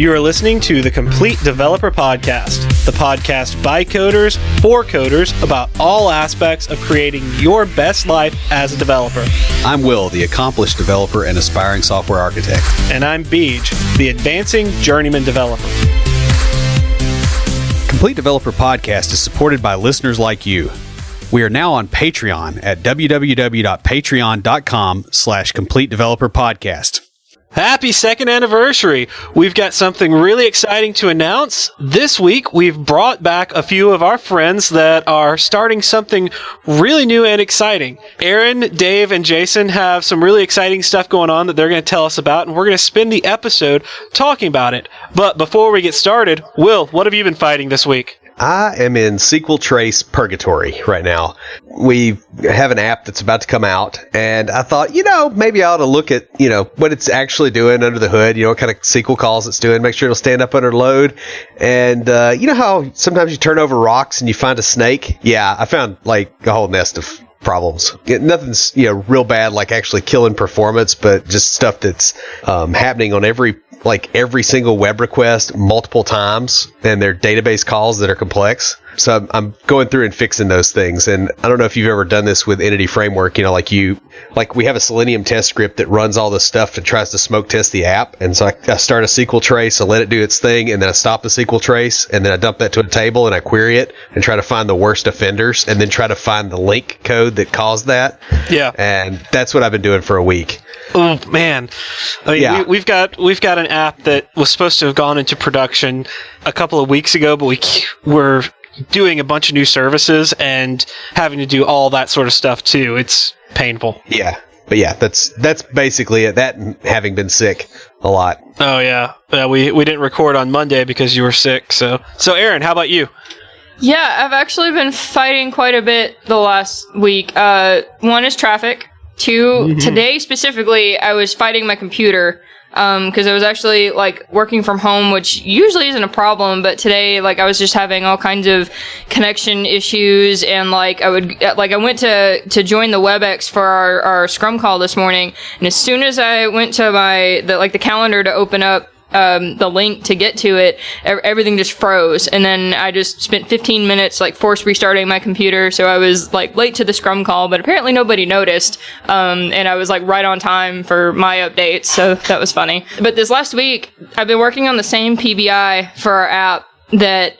You are listening to the Complete Developer Podcast, the podcast by coders, for coders, about all aspects of creating your best life as a developer. I'm Will, the accomplished developer and aspiring software architect. And I'm Beej, the advancing journeyman developer. Complete Developer Podcast is supported by listeners like you. We are now on Patreon at www.patreon.com/Complete Developer Podcast. Happy second anniversary! We've got something really exciting to announce. This week, we've brought back a few of our friends that are starting something really new and exciting. Erin, Dave, and Jason have some really exciting stuff going on that they're going to tell us about, and we're going to spend the episode talking about it. But before we get started, Will, what have you been fighting this week? I am in SQL Trace purgatory right now. We have an app that's about to come out, and I thought, maybe I ought to look at, what it's actually doing under the hood, what kind of SQL calls it's doing, make sure it'll stand up under load. And you know how sometimes you turn over rocks and you find a snake? Yeah, I found like a whole nest of problems. Nothing's, real bad, like actually killing performance, but just stuff that's happening on every single web request multiple times, and they're database calls that are complex. So I'm going through and fixing those things. And I don't know if you've ever done this with Entity Framework, we have a Selenium test script that runs all this stuff and tries to smoke test the app. And so I start a SQL trace, I let it do its thing, and then I stop the SQL trace, and then I dump that to a table and I query it and try to find the worst offenders and then try to find the link code that caused that. Yeah. And that's what I've been doing for a week. Oh man, we've got an app that was supposed to have gone into production a couple of weeks ago, but we're doing a bunch of new services and having to do all that sort of stuff too. It's painful. Yeah, but yeah, that's basically it. That and having been sick a lot. Oh yeah, we didn't record on Monday because you were sick. So Erin, how about you? Yeah, I've actually been fighting quite a bit the last week. One is traffic. Two, today specifically, I was fighting my computer because I was actually working from home, which usually isn't a problem, but today I was just having all kinds of connection issues, and I went to join the WebEx for our Scrum call this morning, and as soon as I went to the calendar to open up the link to get to it, everything just froze, and then I just spent 15 minutes force restarting my computer, so I was late to the Scrum call, but apparently nobody noticed, and I was right on time for my updates, so that was funny. But this last week, I've been working on the same PBI for our app that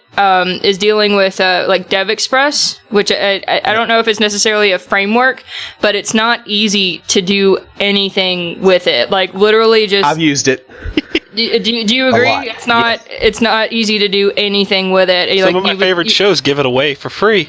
is dealing with Dev Express, which I don't know if it's necessarily a framework, but it's not easy to do anything with it. Literally just... I've used it. Do you agree? It's not. Yes. It's not easy to do anything with it. Some of my favorite shows give it away for free.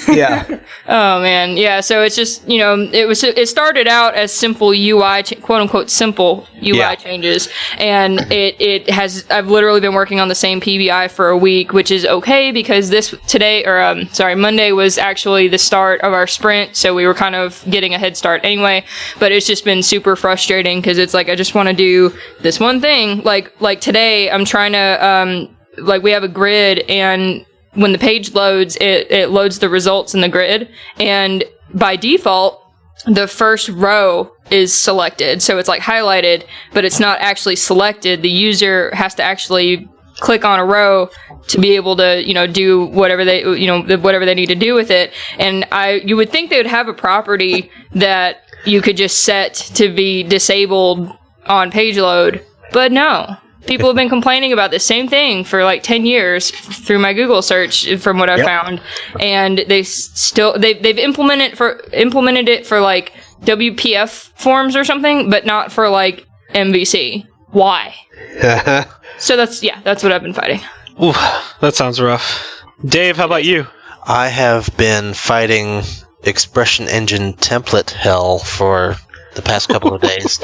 Yeah. Oh man, yeah. So it's just it started out as simple UI, quote unquote simple UI changes, and it has. I've literally been working on the same PBI for a week, which is okay because Monday was actually the start of our sprint, so we were kind of getting a head start anyway. But it's just been super frustrating because it's I just want to do this one thing. Like today, I'm trying to, we have a grid, and when the page loads, it loads the results in the grid, and by default, the first row is selected. So it's highlighted, but it's not actually selected. The user has to actually click on a row to be able to, do whatever they need to do with it. And you would think they would have a property that you could just set to be disabled on page load. But no, people have been complaining about the same thing for 10 years through my Google search, from what I found, and they've implemented it for WPF forms or something, but not for MVC. Why? So that's what I've been fighting. Ooh, that sounds rough. Dave, how about you? I have been fighting expression engine template hell for the past couple of days.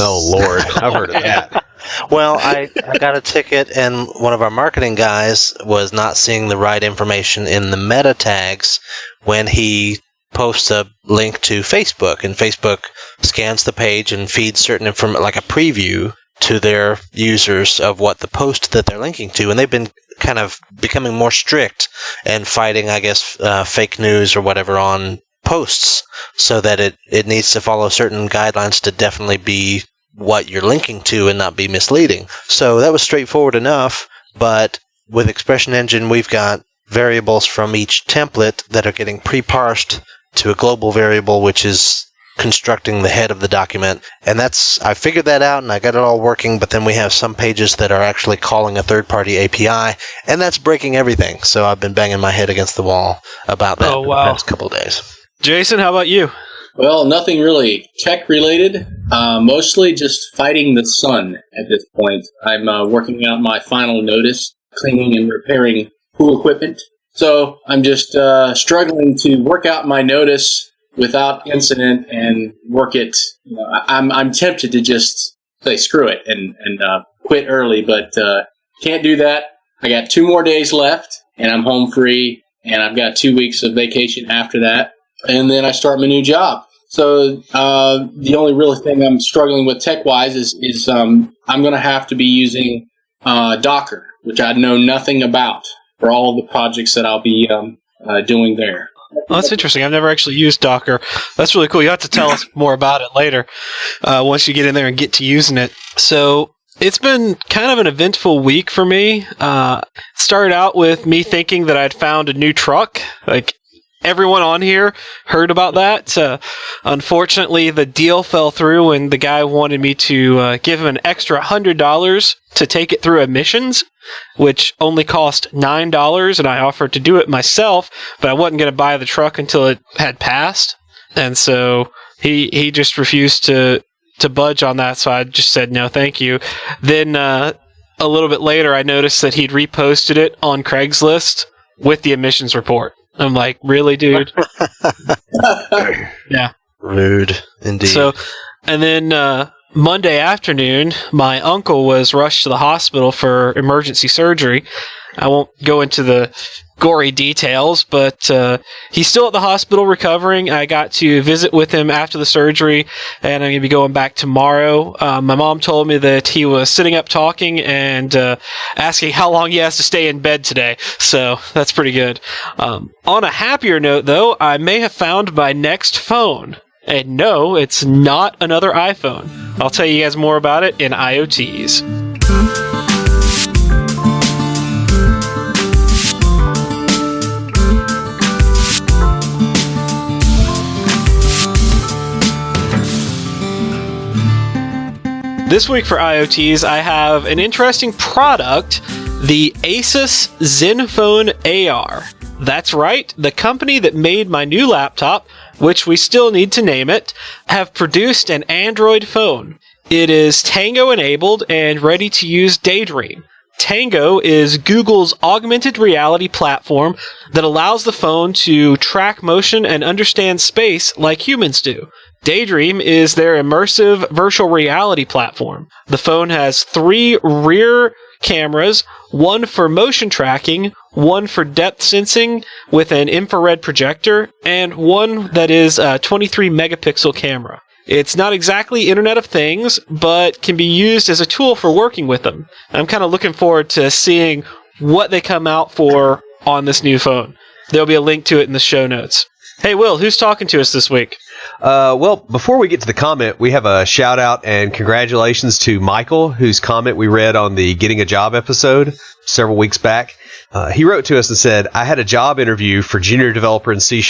Oh Lord, I've heard of that. Well, I got a ticket, and one of our marketing guys was not seeing the right information in the meta tags when he posts a link to Facebook, and Facebook scans the page and feeds certain information, like a preview, to their users of what the post that they're linking to, and they've been kind of becoming more strict and fighting, I guess, fake news or whatever on posts, so that it needs to follow certain guidelines to definitely be what you're linking to and not be misleading. So that was straightforward enough, but with Expression Engine, we've got variables from each template that are getting pre-parsed to a global variable, which is constructing the head of the document. And I figured that out and I got it all working, but then we have some pages that are actually calling a third-party API, and that's breaking everything. So I've been banging my head against the wall about that Oh, for wow. the past couple of days. Jason, how about you? Well, nothing really tech-related. Mostly just fighting the sun at this point. I'm working out my final notice, cleaning and repairing pool equipment. So I'm just struggling to work out my notice without incident and work it. I'm tempted to just say screw it and quit early, but can't do that. I got 2 more days left, and I'm home free, and I've got 2 weeks of vacation after that, and then I start my new job. So the only real thing I'm struggling with tech-wise is I'm going to have to be using Docker, which I know nothing about for all of the projects that I'll be doing there. Oh, that's interesting. I've never actually used Docker. That's really cool. You'll have to tell us more about it later once you get in there and get to using it. So it's been kind of an eventful week for me. Started out with me thinking that I'd found a new truck. Like, everyone on here heard about that. Unfortunately, the deal fell through and the guy wanted me to give him an extra $100 to take it through emissions, which only cost $9, and I offered to do it myself, but I wasn't going to buy the truck until it had passed. And so he just refused to budge on that, so I just said no, thank you. Then a little bit later, I noticed that he'd reposted it on Craigslist with the emissions report. I'm like, really, dude? Yeah. Rude, indeed. So, and then Monday afternoon, my uncle was rushed to the hospital for emergency surgery. I won't go into the gory details, but he's still at the hospital recovering. I got to visit with him after the surgery, and I'm going to be going back tomorrow. My mom told me that he was sitting up talking and asking how long he has to stay in bed today, so that's pretty good. On a happier note, though, I may have found my next phone. And no, it's not another iPhone. I'll tell you guys more about it in IoTs. This week for IoTs, I have an interesting product, the Asus ZenFone AR. That's right, the company that made my new laptop, which we still need to name it, have produced an Android phone. It is Tango enabled and ready to use Daydream. Tango is Google's augmented reality platform that allows the phone to track motion and understand space like humans do. Daydream is their immersive virtual reality platform. The phone has 3 rear cameras, 1 for motion tracking, 1 for depth sensing with an infrared projector, and 1 that is a 23 megapixel camera. It's not exactly Internet of Things, but can be used as a tool for working with them. I'm kind of looking forward to seeing what they come out for on this new phone. There'll be a link to it in the show notes. Hey, Will, who's talking to us this week? Well, before we get to the comment, we have a shout out and congratulations to Michael, whose comment we read on the Getting a Job episode several weeks back. He wrote to us and said, I had a job interview for junior developer in C#.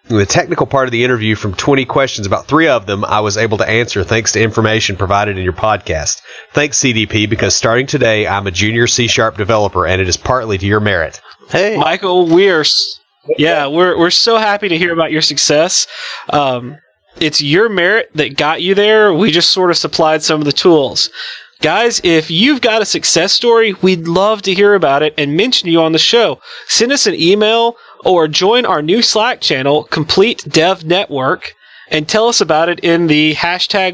In the technical part of the interview, from 20 questions, about 3 of them I was able to answer thanks to information provided in your podcast. Thanks, CDP, because starting today, I'm a junior C# developer, and it is partly to your merit. Hey, Michael, we're so happy to hear about your success. It's your merit that got you there. We just sort of supplied some of the tools. Guys, if you've got a success story, we'd love to hear about it and mention you on the show. Send us an email or join our new Slack channel, Complete Dev Network, and tell us about it in the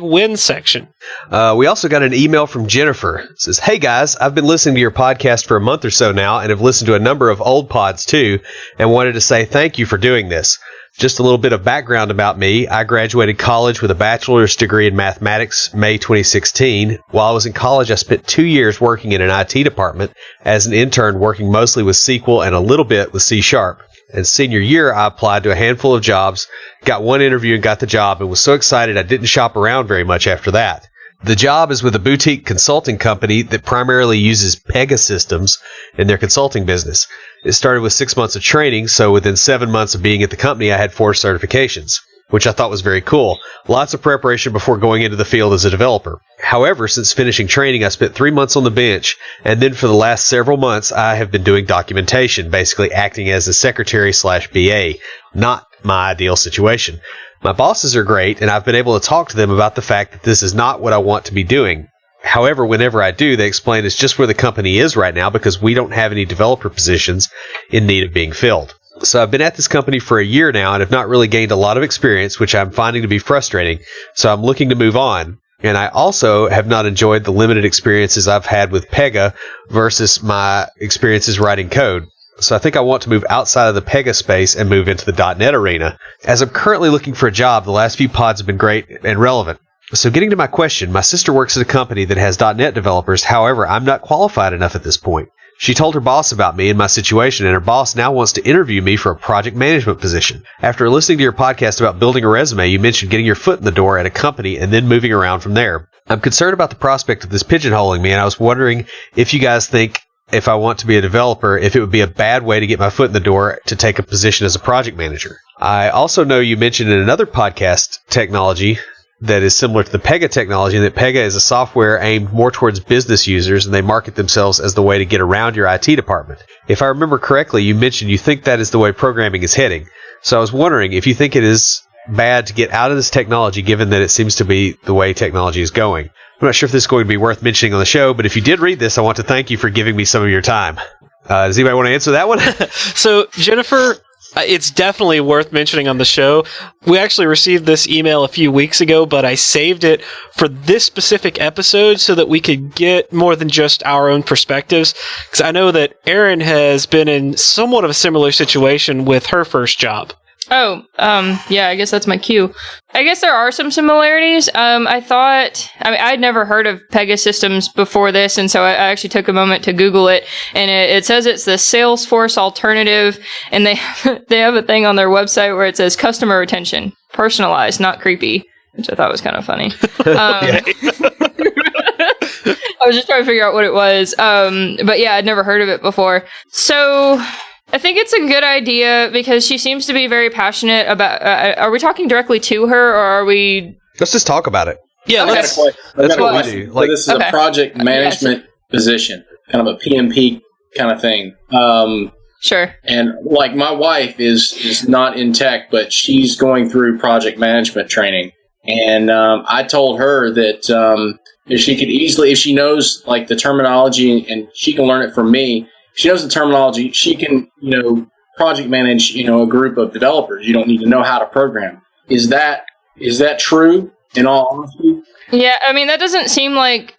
#win section. We also got an email from Jennifer. It says, hey guys, I've been listening to your podcast for a month or so now and have listened to a number of old pods too and wanted to say thank you for doing this. Just a little bit of background about me. I graduated college with a bachelor's degree in mathematics May 2016. While I was in college, I spent 2 years working in an IT department as an intern, working mostly with SQL and a little bit with C#. And senior year, I applied to a handful of jobs, got one interview and got the job, and was so excited I didn't shop around very much after that. The job is with a boutique consulting company that primarily uses Pega systems in their consulting business. It started with 6 months of training, so within 7 months of being at the company, I had 4 certifications, which I thought was very cool. Lots of preparation before going into the field as a developer. However, since finishing training, I spent 3 months on the bench, and then for the last several months, I have been doing documentation, basically acting as a secretary/BA. Not my ideal situation. My bosses are great, and I've been able to talk to them about the fact that this is not what I want to be doing. However, whenever I do, they explain it's just where the company is right now because we don't have any developer positions in need of being filled. So I've been at this company for a year now and have not really gained a lot of experience, which I'm finding to be frustrating. So I'm looking to move on. And I also have not enjoyed the limited experiences I've had with Pega versus my experiences writing code. So I think I want to move outside of the Pega space and move into the .NET arena. As I'm currently looking for a job, the last few pods have been great and relevant. So getting to my question, my sister works at a company that has .NET developers. However, I'm not qualified enough at this point. She told her boss about me and my situation, and her boss now wants to interview me for a project management position. After listening to your podcast about building a resume, you mentioned getting your foot in the door at a company and then moving around from there. I'm concerned about the prospect of this pigeonholing me, and I was wondering if you guys think if I want to be a developer, if it would be a bad way to get my foot in the door to take a position as a project manager. I also know you mentioned in another podcast technology that is similar to the Pega technology, and that Pega is a software aimed more towards business users, and they market themselves as the way to get around your IT department. If I remember correctly, you mentioned you think that is the way programming is heading. So I was wondering if you think it is bad to get out of this technology, given that it seems to be the way technology is going. I'm not sure if this is going to be worth mentioning on the show, but if you did read this, I want to thank you for giving me some of your time. Does anybody want to answer that one? So, Jennifer, it's definitely worth mentioning on the show. We actually received this email a few weeks ago, but I saved it for this specific episode so that we could get more than just our own perspectives. Because I know that Erin has been in somewhat of a similar situation with her first job. Oh, yeah, I guess that's my cue. I guess there are some similarities. I'd never heard of Pega systems before this, and so I actually took a moment to Google it, and it says it's the Salesforce alternative, and they have a thing on their website where it says customer retention, personalized, not creepy, which I thought was kind of funny. I was just trying to figure out what it was, but yeah, I'd never heard of it before. So I think it's a good idea because she seems to be very passionate about. Are we talking directly to her, or are we? Let's just talk about it. Yeah, that's what we do. So this is a project management position, kind of a PMP kind of thing. Sure. And like my wife is not in tech, but she's going through project management training. And I told her that if she could easily, if she knows like the terminology and she can learn it from me. She knows the terminology. She can, project manage, a group of developers. You don't need to know how to program. Is that true? In all honesty? Yeah, I mean that doesn't seem like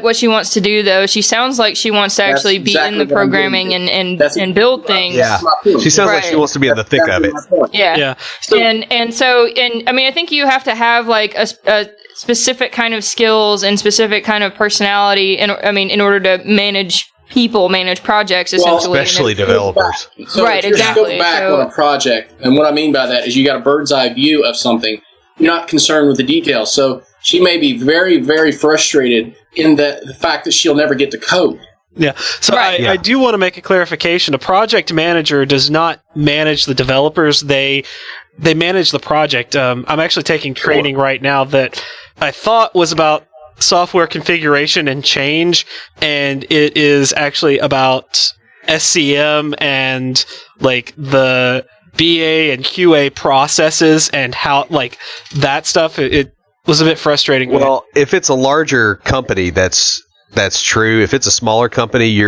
what she wants to do though. She sounds like she wants to actually be in the programming and build things. Yeah, she sounds like she wants to be in the thick of it. Yeah. So, and I mean I think you have to have like a specific kind of skills and specific kind of personality, in order to manage projects, essentially. Well, especially developers. So right, if exactly. You're back on a project, and what I mean by that is you got a bird's eye view of something. You're not concerned with the details. So she may be very, very frustrated in the fact that she'll never get to code. Yeah. So right. I do want to make a clarification. A project manager does not manage the developers. They manage the project. I'm actually taking training right now that I thought was about software configuration and change, and it is actually about SCM and like the BA and QA processes and how like that stuff. It was a bit frustrating. Well, if it's a larger company, that's true. If it's a smaller company,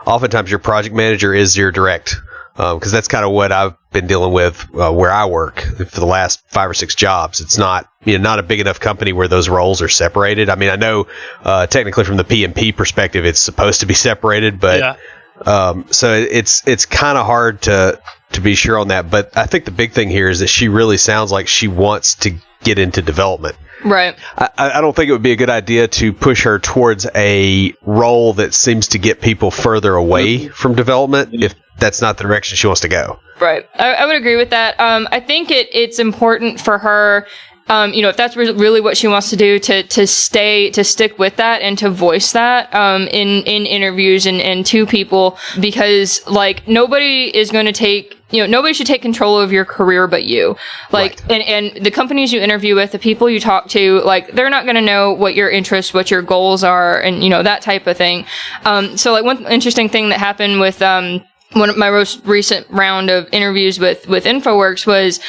oftentimes your project manager is your direct, because that's kind of what I've been dealing with where I work for the last 5 or 6 jobs. It's not not a big enough company where those roles are separated. I mean, I know technically from the PMP perspective, it's supposed to be separated, but so it's kind of hard to be sure on that. But I think the big thing here is that she really sounds like she wants to get into development. Right. I don't think it would be a good idea to push her towards a role that seems to get people further away from development if that's not the direction she wants to go. Right. I would agree with that. I think it's important for her if that's really what she wants to do, to stick with that and to voice that in interviews and to people, because like nobody is going to take. Nobody should take control of your career but you. Like, right. And the companies you interview with, the people you talk to, like, they're not going to know what your interests, what your goals are, and, that type of thing. So, like, one interesting thing that happened with, one of my most recent round of interviews with InfoWorks was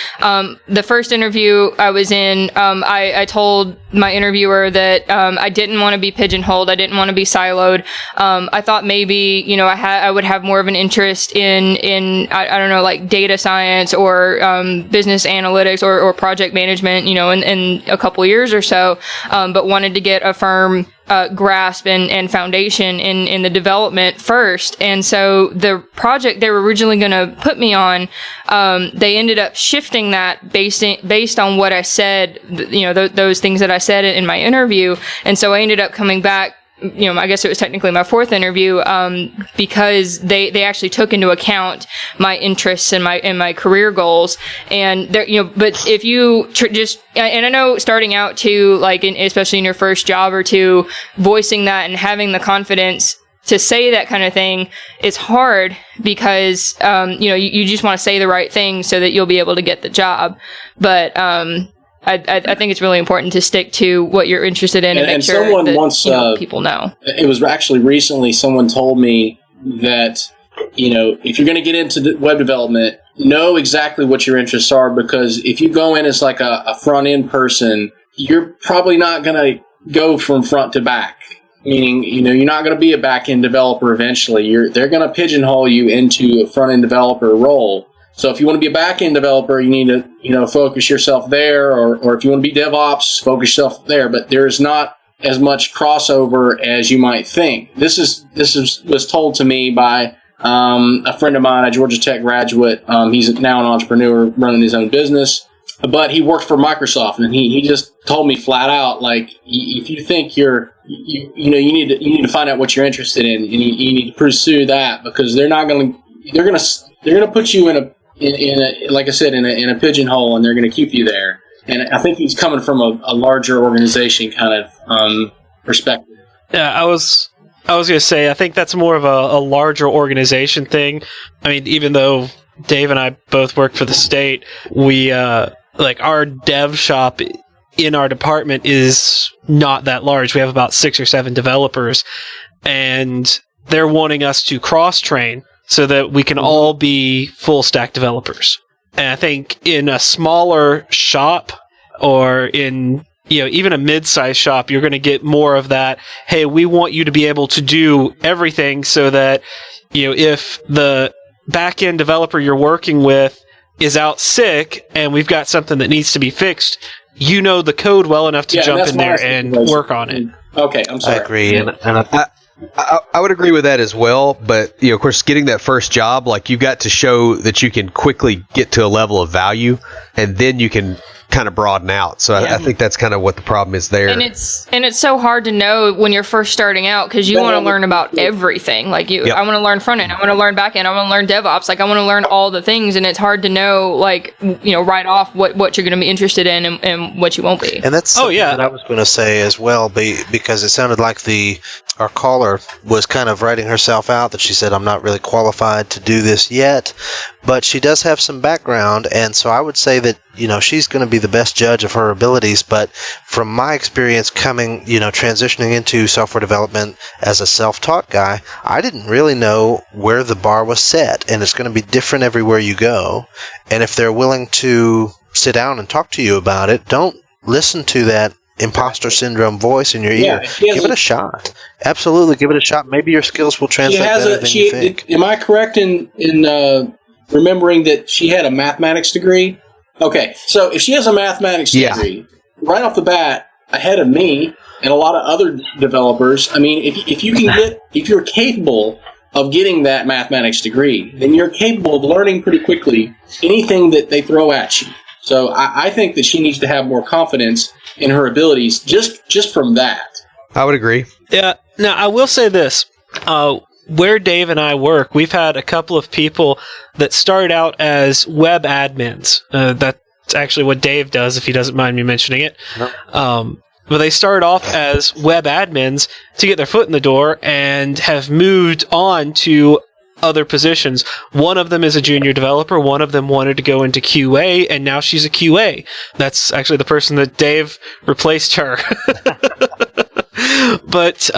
the first interview I was in. I told my interviewer that I didn't want to be pigeonholed. I didn't want to be siloed. I thought maybe I would have more of an interest in I don't know, like data science or business analytics or project management. In a couple years or so, but wanted to get a firm grasp and foundation in the development first. And so the project they were originally going to put me on, they ended up shifting that based on what I said, those things that I said in my interview. And so I ended up coming back, I guess it was technically my fourth interview, because they actually took into account my interests and my career goals. And there, but if you and I know starting out too, like especially in your first job or two, voicing that and having the confidence to say that kind of thing is hard because, you just want to say the right thing so that you'll be able to get the job. But, I think it's really important to stick to what you're interested in and make sure someone that once, people know. It was actually recently someone told me that, if you're going to get into web development, know exactly what your interests are, because if you go in as like a front-end person, you're probably not going to go from front to back. Meaning, you're not going to be a back-end developer eventually. They're going to pigeonhole you into a front-end developer role. So if you want to be a back-end developer, you need to, focus yourself there, or if you want to be DevOps, focus yourself there. But there's not as much crossover as you might think. This was told to me by a friend of mine, a Georgia Tech graduate. He's now an entrepreneur running his own business, but he worked for Microsoft, and he just told me flat out, like, if you think you need to find out what you're interested in, and you need to pursue that, because they're going to put you in a like I said, in a pigeonhole, and they're going to keep you there. And I think he's coming from a larger organization kind of perspective. Yeah, I was going to say, I think that's more of a larger organization thing. I mean, even though Dave and I both work for the state, we like our dev shop in our department is not that large. We have about 6 or 7 developers, and they're wanting us to cross-train so that we can all be full-stack developers. And I think in a smaller shop or in even a mid-sized shop, you're going to get more of that, hey, we want you to be able to do everything so that if the back-end developer you're working with is out sick and we've got something that needs to be fixed, the code well enough to jump in there and work on it. Okay, I'm sorry. I agree. And I would agree with that as well, but of course, getting that first job, like, you've got to show that you can quickly get to a level of value, and then you can kind of broaden out. So I think that's kind of what the problem is there. And it's so hard to know when you're first starting out, because you want to learn about everything. Like I want to learn front end, I want to learn back end, I want to learn DevOps. Like I want to learn all the things, and it's hard to know, like, right off what you're going to be interested in and what you won't be. And that's something that I was going to say as well, because it sounded like our caller was kind of writing herself out, that she said, I'm not really qualified to do this yet, but she does have some background, and so I would say that she's going to be the best judge of her abilities. But from my experience coming, transitioning into software development as a self-taught guy, I didn't really know where the bar was set, and it's going to be different everywhere you go. And if they're willing to sit down and talk to you about it, don't listen to that imposter syndrome voice in your ear. Give it a shot. Absolutely, give it a shot. Maybe your skills will translate better than you think. Am I correct in remembering that she had a mathematics degree? Okay, so if she has a mathematics degree, right off the bat, ahead of me and a lot of other developers, I mean, if you're capable of getting that mathematics degree, then you're capable of learning pretty quickly anything that they throw at you. So I think that she needs to have more confidence in her abilities just from that. I would agree. Yeah. Now, I will say this. Where Dave and I work, we've had a couple of people that started out as web admins. It's actually what Dave does, if he doesn't mind me mentioning it. But they started off as web admins to get their foot in the door and have moved on to other positions. One of them is a junior developer. One of them wanted to go into QA, and now she's a QA. That's actually the person that Dave replaced her. But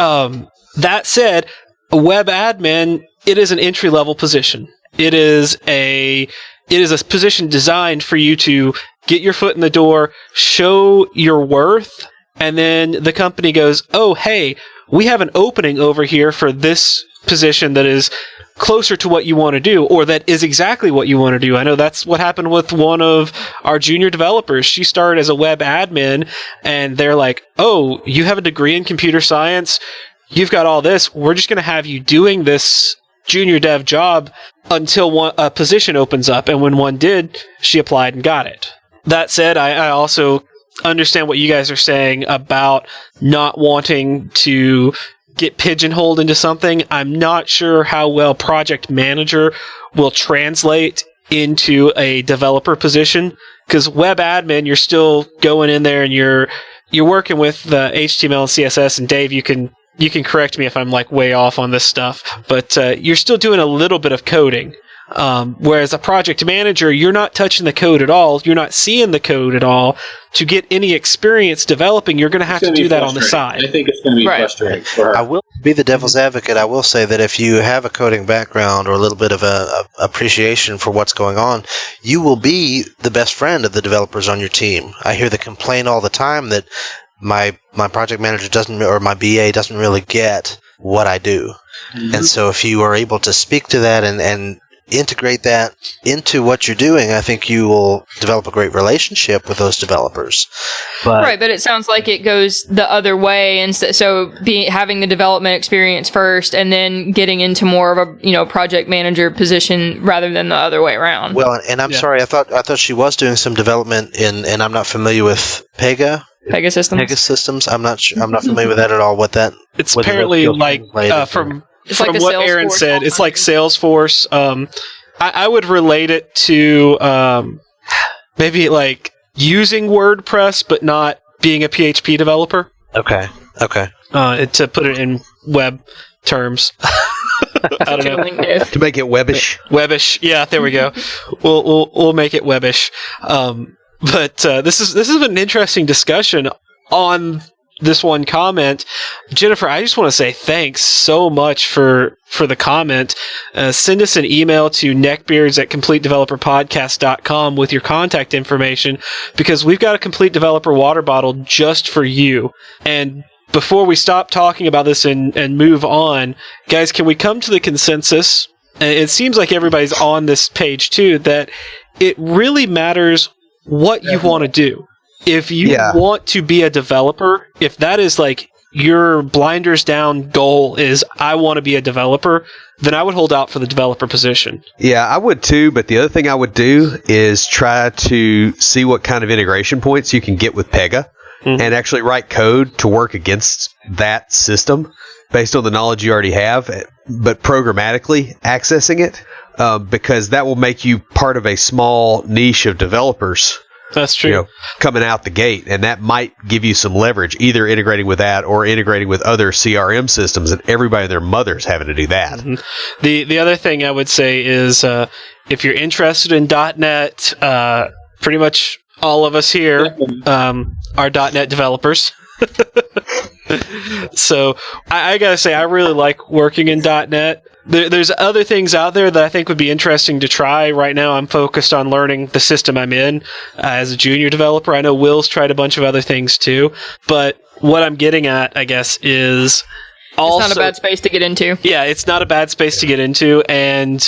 that said, a web admin, it is an entry-level position. It is a position designed for you to get your foot in the door, show your worth, and then the company goes, oh, hey, we have an opening over here for this position that is closer to what you want to do, or that is exactly what you want to do. I know that's what happened with one of our junior developers. She started as a web admin, and they're like, oh, you have a degree in computer science, you've got all this, we're just going to have you doing this junior dev job until a position opens up. And when one did, she applied and got it. That said, I also understand what you guys are saying about not wanting to get pigeonholed into something. I'm not sure how well project manager will translate into a developer position, because web admin, you're still going in there and you're working with the HTML and CSS, and Dave, you can correct me if I'm like way off on this stuff, but you're still doing a little bit of coding. Whereas a project manager, you're not touching the code at all. You're not seeing the code at all. To get any experience developing, you're going to have to do that on the side. I think it's going to be frustrating for her. I will be the devil's advocate. I will say that if you have a coding background or a little bit of a appreciation for what's going on, you will be the best friend of the developers on your team. I hear the complaint all the time that my project manager doesn't, or my BA doesn't really get what I do. Mm-hmm. And so if you are able to speak to that and integrate that into what you're doing, I think you will develop a great relationship with those developers. But it sounds like it goes the other way, and so having the development experience first, and then getting into more of a project manager position rather than the other way around. Well, and I'm sorry, I thought she was doing some development and I'm not familiar with Pegasystems. Pegasystems. I'm not familiar with that at all. It's apparently like from like what Erin said, it's like Salesforce. I would relate it to maybe like using WordPress, but not being a PHP developer. Okay. To put it in web terms. I don't know. To make it webbish. Webbish. Yeah, there we go. We'll make it webbish. But this is an interesting discussion on this one comment. Jennifer, I just want to say thanks so much for the comment. Send us an email to neckbeards@completedeveloperpodcast.com with your contact information, because we've got a Complete Developer water bottle just for you. And before we stop talking about this and move on, guys, can we come to the consensus? It seems like everybody's on this page too, that it really matters what you want to do. If you want to be a developer, if that is like your blinders down goal is, I want to be a developer, then I would hold out for the developer position. Yeah, I would too, but the other thing I would do is try to see what kind of integration points you can get with Pega, and actually write code to work against that system based on the knowledge you already have, but programmatically accessing it, because that will make you part of a small niche of developers. That's true. Coming out the gate, and that might give you some leverage, either integrating with that or integrating with other CRM systems, and everybody and their mother's having to do that. Mm-hmm. The other thing I would say is, if you're interested in .NET, pretty much all of us here are .NET developers. So I gotta say, I really like working in .NET. There's other things out there that I think would be interesting to try. Right now, I'm focused on learning the system I'm in as a junior developer. I know Will's tried a bunch of other things too, but what I'm getting at, I guess, is also... It's not a bad space to get into. Yeah, it's not a bad space to get into, and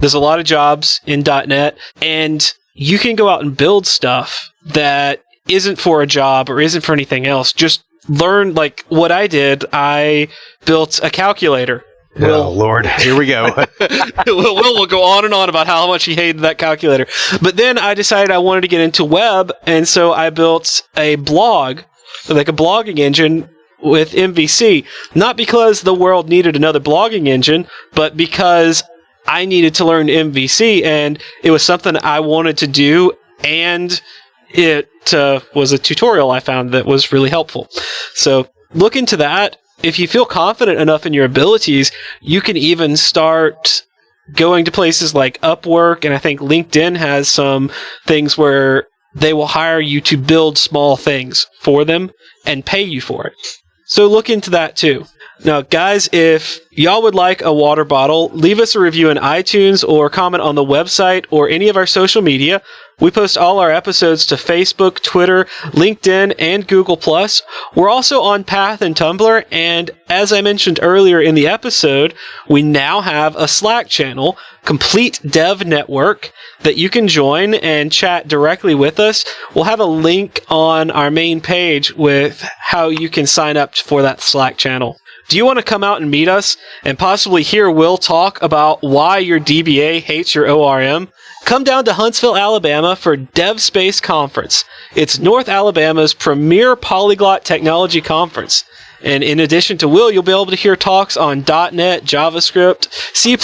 there's a lot of jobs in .NET, and you can go out and build stuff that isn't for a job or isn't for anything else. Just learn, like what I did. I built a calculator. Oh, Lord. Here we go. Will go on and on about how much he hated that calculator. But then I decided I wanted to get into web, and so I built a blog, like a blogging engine with MVC. Not because the world needed another blogging engine, but because I needed to learn MVC, and it was something I wanted to do and it was a tutorial I found that was really helpful. So look into that. If you feel confident enough in your abilities, you can even start going to places like Upwork, and I think LinkedIn has some things where they will hire you to build small things for them and pay you for it. So look into that too. Now, guys, if y'all would like a water bottle, leave us a review in iTunes or comment on the website or any of our social media. We post all our episodes to Facebook, Twitter, LinkedIn, and Google+. We're also on Path and Tumblr, and as I mentioned earlier in the episode, we now have a Slack channel, Complete Dev Network, that you can join and chat directly with us. We'll have a link on our main page with how you can sign up for that Slack channel. Do you want to come out and meet us and possibly hear Will talk about why your DBA hates your ORM? Come down to Huntsville, Alabama for DevSpace Conference. It's North Alabama's premier polyglot technology conference. And in addition to Will, you'll be able to hear talks on .NET, JavaScript, C++,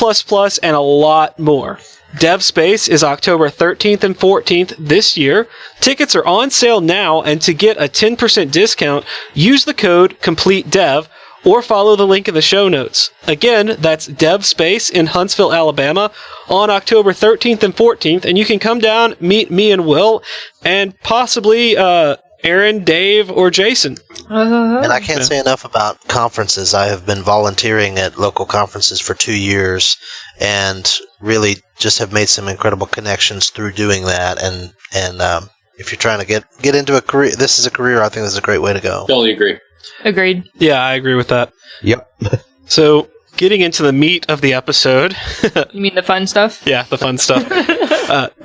and a lot more. DevSpace is October 13th and 14th this year. Tickets are on sale now, and to get a 10% discount, use the code COMPLETEDEV or follow the link in the show notes. Again, that's DevSpace in Huntsville, Alabama on October 13th and 14th, and you can come down, meet me and Will, and possibly Erin, Dave, or Jason. And I can't say enough about conferences. I have been volunteering at local conferences for 2 years and really just have made some incredible connections through doing that. And if you're trying to get into a career, this is a career, I think this is a great way to go. Totally agree. Agreed. Yeah, I agree with that. Yep. So, getting into the meat of the episode. You mean the fun stuff? Yeah, the fun stuff.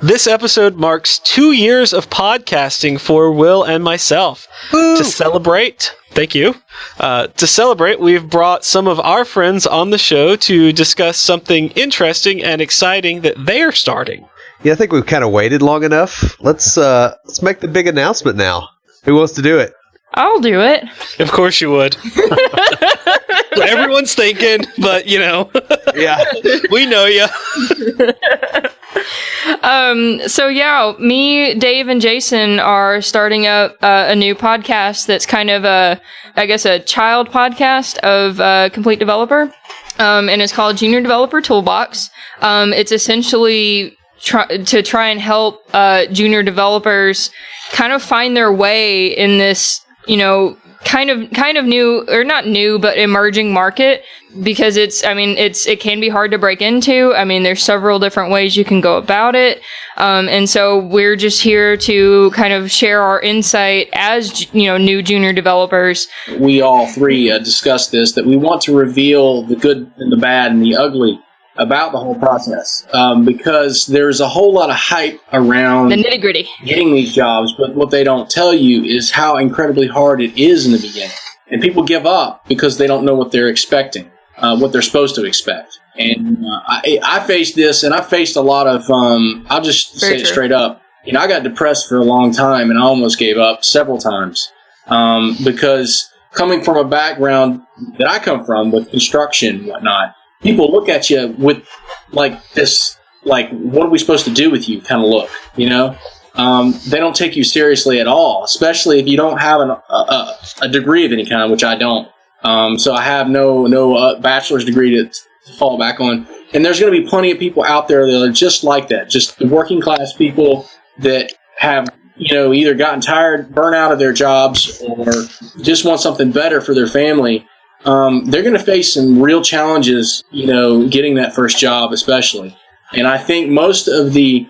This episode marks 2 years of podcasting for Will and myself. Woo! To celebrate, thank you. To celebrate, we've brought some of our friends on the show to discuss something interesting and exciting that they're starting. Yeah, I think we've kind of waited long enough. Let's make the big announcement now. Who wants to do it? I'll do it. Of course you would. Everyone's thinking, but Yeah, we know you. So yeah, me, Dave, and Jason are starting up a new podcast that's kind of a child podcast of Complete Developer, and it's called Junior Developer Toolbox. It's essentially to try and help junior developers kind of find their way in this, kind of new, or not new, but emerging market, because it can be hard to break into. There's several different ways you can go about it. And so we're just here to kind of share our insight as, new junior developers. We all three discussed this, that we want to reveal the good and the bad and the ugly about the whole process, because there's a whole lot of hype around the nitty-gritty getting these jobs, but what they don't tell you is how incredibly hard it is in the beginning. And people give up because they don't know what they're expecting, what they're supposed to expect. And I faced this, and I faced a lot of, I'll just say it straight up. I got depressed for a long time, and I almost gave up several times, because coming from a background that I come from with construction and whatnot, people look at you with this, what are we supposed to do with you kind of look, They don't take you seriously at all, especially if you don't have a degree of any kind, which I don't. So I have no bachelor's degree to fall back on. And there's going to be plenty of people out there that are just like that, just the working class people that have, either gotten tired, burnt out of their jobs, or just want something better for their family. They're going to face some real challenges, getting that first job, especially. And I think most of the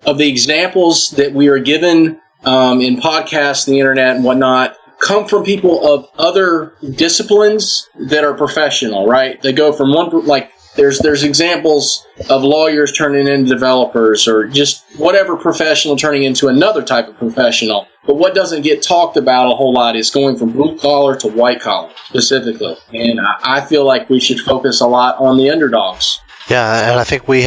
examples that we are given in podcasts, the internet, and whatnot, come from people of other disciplines that are professional, right? They go from there's examples of lawyers turning into developers, or just whatever professional turning into another type of professional. But what doesn't get talked about a whole lot is going from blue collar to white collar specifically. And I feel like we should focus a lot on the underdogs. Yeah, and I think we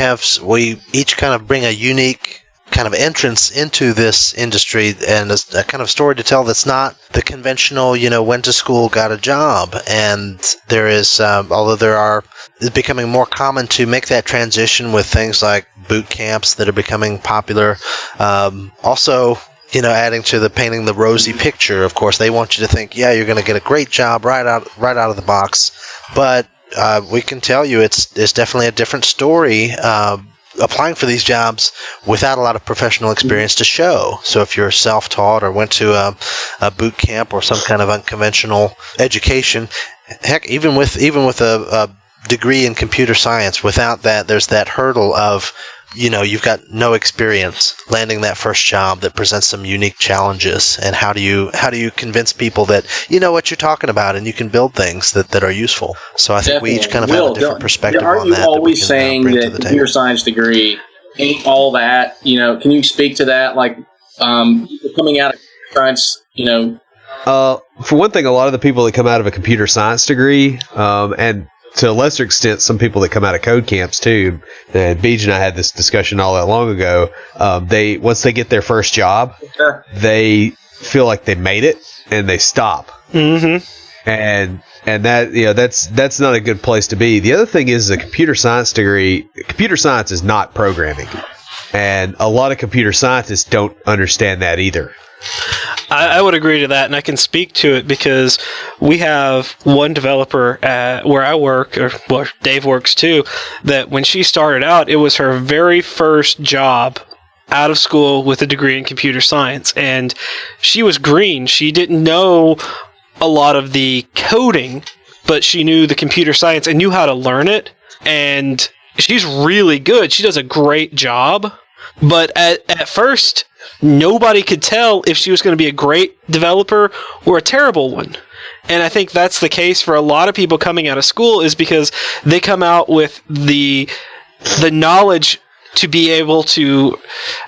each kind of bring a unique kind of entrance into this industry and a kind of story to tell that's not the conventional, went to school, got a job. And there is, although it's becoming more common to make that transition with things like boot camps that are becoming popular. Also, adding to the painting the rosy picture. Of course, they want you to think, yeah, you're going to get a great job right out of the box. But we can tell you it's definitely a different story applying for these jobs without a lot of professional experience to show. So if you're self-taught or went to a boot camp or some kind of unconventional education, heck, even with a degree in computer science, without that, there's that hurdle of you've got no experience landing that first job that presents some unique challenges. And how do you convince people that you know what you're talking about and you can build things that are useful? So I think we each kind of have a different perspective on that. Aren't you always saying that the computer science degree ain't all that? Can you speak to that? Like, coming out of science, For one thing, a lot of the people that come out of a computer science degree, and to a lesser extent, some people that come out of code camps too. And Beej and I had this discussion all that long ago. Once they get their first job, they feel like they made it and they stop. Mm-hmm. And that that's not a good place to be. The other thing is a computer science degree. Computer science is not programming, and a lot of computer scientists don't understand that either. I would agree to that, and I can speak to it because we have one developer at where I work, or well, Dave works too, that when she started out, it was her very first job out of school with a degree in computer science, and she was green. She didn't know a lot of the coding, but she knew the computer science and knew how to learn it, and she's really good. She does a great job, but at first, nobody could tell if she was going to be a great developer or a terrible one. And I think that's the case for a lot of people coming out of school, is because they come out with the knowledge to be able to,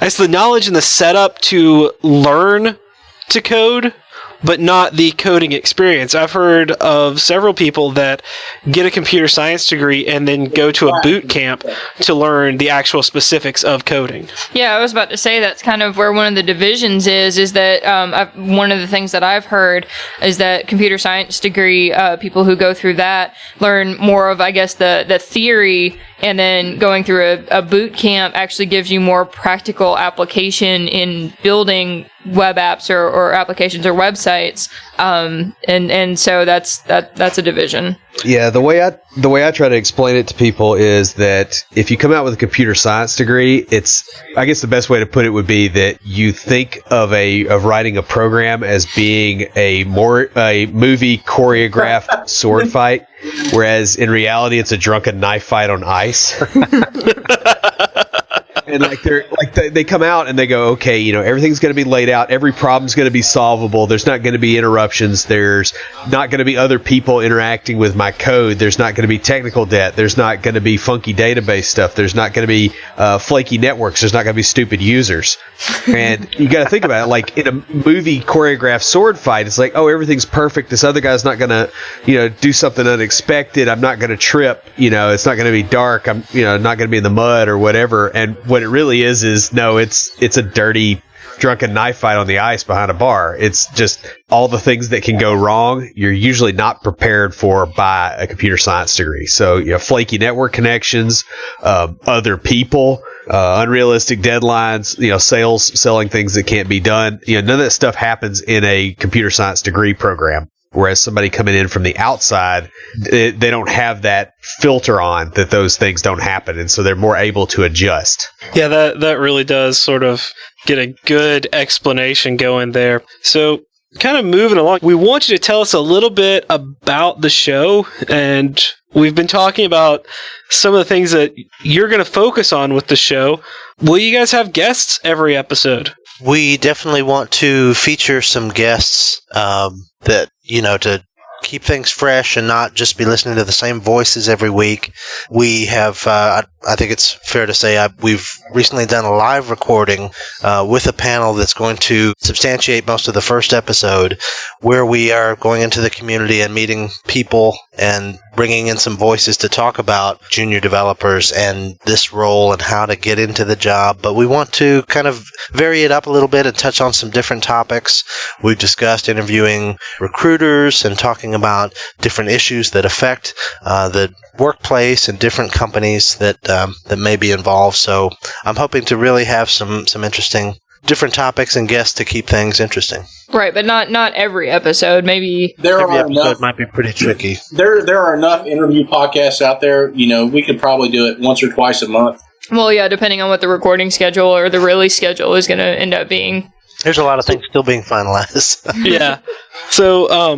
it's the knowledge and the setup to learn to code, but not the coding experience. I've heard of several people that get a computer science degree and then go to a boot camp to learn the actual specifics of coding. Yeah, I was about to say that's kind of where one of the divisions is that one of the things that I've heard is that computer science degree, people who go through that learn more of, I guess, the theory, and then going through a boot camp actually gives you more practical application in building web apps or applications or websites, and so that's a division. Yeah, the way I try to explain it to people is that if you come out with a computer science degree, I guess the best way to put it would be that you think of writing a program as being a movie choreographed sword fight, whereas in reality it's a drunken knife fight on ice. And they come out and they go, okay, everything's going to be laid out. Every problem's going to be solvable. There's not going to be interruptions. There's not going to be other people interacting with my code. There's not going to be technical debt. There's not going to be funky database stuff. There's not going to be flaky networks. There's not going to be stupid users. And you got to think about it. Like in a movie choreographed sword fight, it's like, oh, everything's perfect. This other guy's not going to, do something unexpected. I'm not going to trip. It's not going to be dark. I'm, not going to be in the mud or whatever. And what it really is no, it's a dirty drunken knife fight on the ice behind a bar. It's just all the things that can go wrong. You're usually not prepared for by a computer science degree. So, flaky network connections, other people, unrealistic deadlines, selling things that can't be done. None of that stuff happens in a computer science degree program. Whereas somebody coming in from the outside, they don't have that filter on that those things don't happen, and so they're more able to adjust. Yeah, that really does sort of get a good explanation going there. So, kind of moving along, we want you to tell us a little bit about the show, and we've been talking about some of the things that you're going to focus on with the show. Will you guys have guests every episode? We definitely want to feature some guests that, to keep things fresh and not just be listening to the same voices every week. We have, I think it's fair to say, we've recently done a live recording with a panel that's going to substantiate most of the first episode, where we are going into the community and meeting people and bringing in some voices to talk about junior developers and this role and how to get into the job. But we want to kind of vary it up a little bit and touch on some different topics. We've discussed interviewing recruiters and talking about different issues that affect the workplace and different companies that may be involved. So I'm hoping to really have some interesting different topics and guests to keep things interesting. Right, but not every episode. Maybe every episode might be pretty tricky. There are enough interview podcasts out there. We could probably do it once or twice a month. Well, yeah, depending on what the recording schedule or the release schedule is going to end up being. There's a lot of things still being finalized. Yeah. So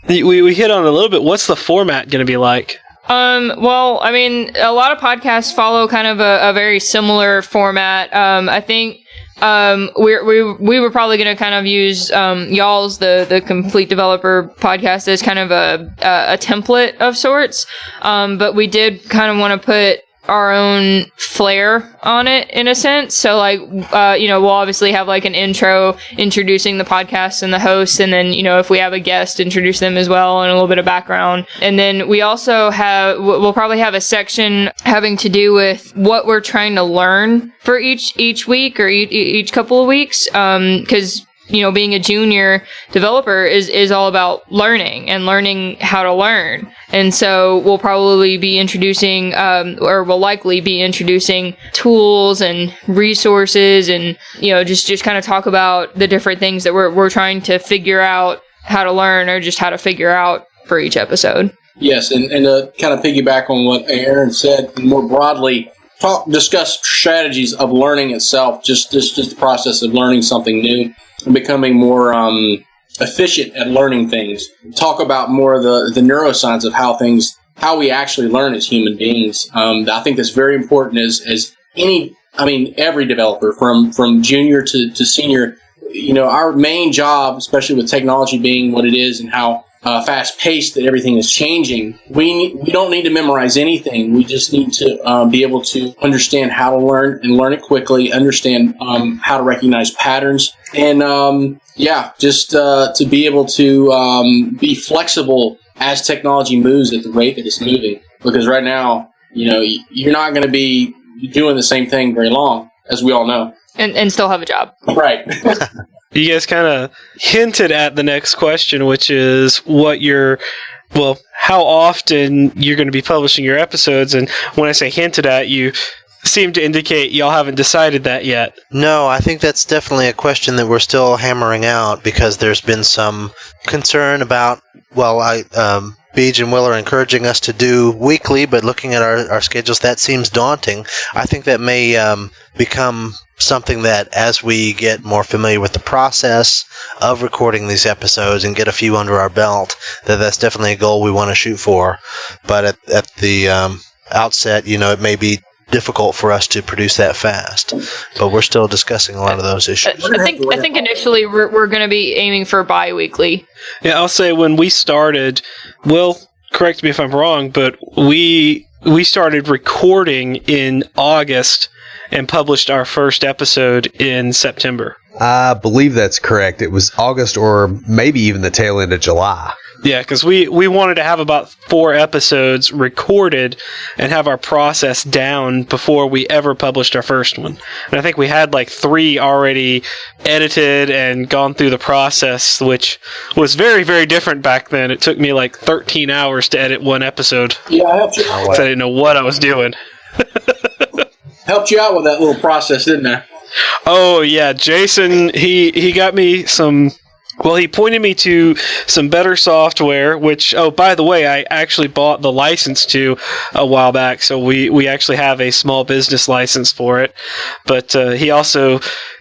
we hit on it a little bit. What's the format going to be like? Well, I mean, a lot of podcasts follow kind of a very similar format. I think we were probably going to kind of use y'all's the Complete Developer podcast as kind of a template of sorts. But we did kind of want to put our own flair on it in a sense. So we'll obviously have like an intro introducing the podcast and the host, and then if we have a guest, introduce them as well and a little bit of background. And then we also we'll probably have a section having to do with what we're trying to learn for each week or each couple of weeks, because being a junior developer is all about learning and learning how to learn. And so we'll probably be introducing, or will likely be introducing tools and resources and, just kind of talk about the different things that we're trying to figure out how to learn or just how to figure out for each episode. Yes, and to kind of piggyback on what Erin said, more broadly, discuss strategies of learning itself, just the process of learning something new and becoming more efficient at learning things. Talk about more of the neuroscience of how we actually learn as human beings. I think that's very important as every developer from junior to senior. Our main job, especially with technology being what it is and how fast-paced that everything is changing, we don't need to memorize anything. We just need to be able to understand how to learn and learn it quickly, understand how to recognize patterns, and to be able to be flexible as technology moves at the rate that it's moving. Because right now, you're not going to be doing the same thing very long, as we all know. And still have a job. Right. You guys kind of hinted at the next question, which is how often you're going to be publishing your episodes. And when I say hinted at, you seem to indicate y'all haven't decided that yet. No, I think that's definitely a question that we're still hammering out because there's been some concern about, Beej and Will are encouraging us to do weekly, but looking at our schedules, that seems daunting. I think that may become something that as we get more familiar with the process of recording these episodes and get a few under our belt, that's definitely a goal we want to shoot for. But at the outset, it may be difficult for us to produce that fast, but we're still discussing a lot of those issues. I think initially we're going to be aiming for bi-weekly. Yeah, I'll say when we started, Will, correct me if I'm wrong, but we started recording in August and published our first episode in September. I believe that's correct. It was August or maybe even the tail end of July. Yeah, because we wanted to have about 4 episodes recorded and have our process down before we ever published our first one. And I think we had 3 already edited and gone through the process, which was very, very different back then. It took me 13 hours to edit one episode. Yeah, I helped you. So I didn't know what I was doing. Helped you out with that little process, didn't I? Oh, yeah. Jason, he got me some... Well, he pointed me to some better software, which, by the way, I actually bought the license to a while back, so we actually have a small business license for it. But he also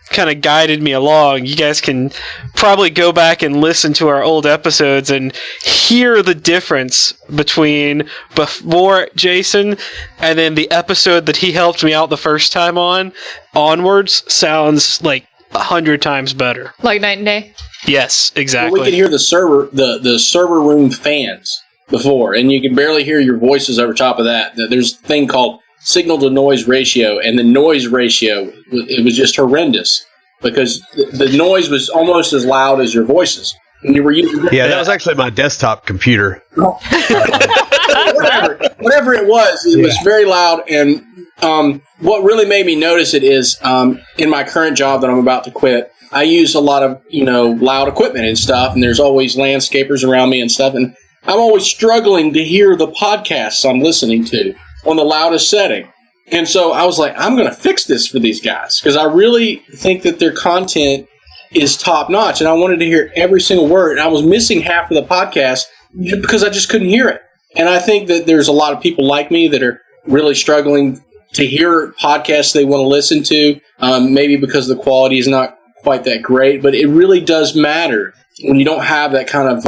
kind of guided me along. You guys can probably go back and listen to our old episodes and hear the difference between before Jason and then the episode that he helped me out the first time onwards sounds 100 times better. Like night and day? Yes, exactly. Well, we could hear the server room fans before, and you could barely hear your voices over top of that. There's a thing called signal to noise ratio, and the noise ratio, it was just horrendous because the noise was almost as loud as your voices. And you were using that was actually my desktop computer. Whatever it was very loud. And what really made me notice it is in my current job that I'm about to quit, I use a lot of loud equipment and stuff, and there's always landscapers around me and stuff. And I'm always struggling to hear the podcasts I'm listening to on the loudest setting. And so I was like, I'm going to fix this for these guys because I really think that their content is top notch. And I wanted to hear every single word. And I was missing half of the podcast because I just couldn't hear it. And I think that there's a lot of people like me that are really struggling to hear podcasts they want to listen to, maybe because the quality is not quite that great. But it really does matter when you don't have that kind of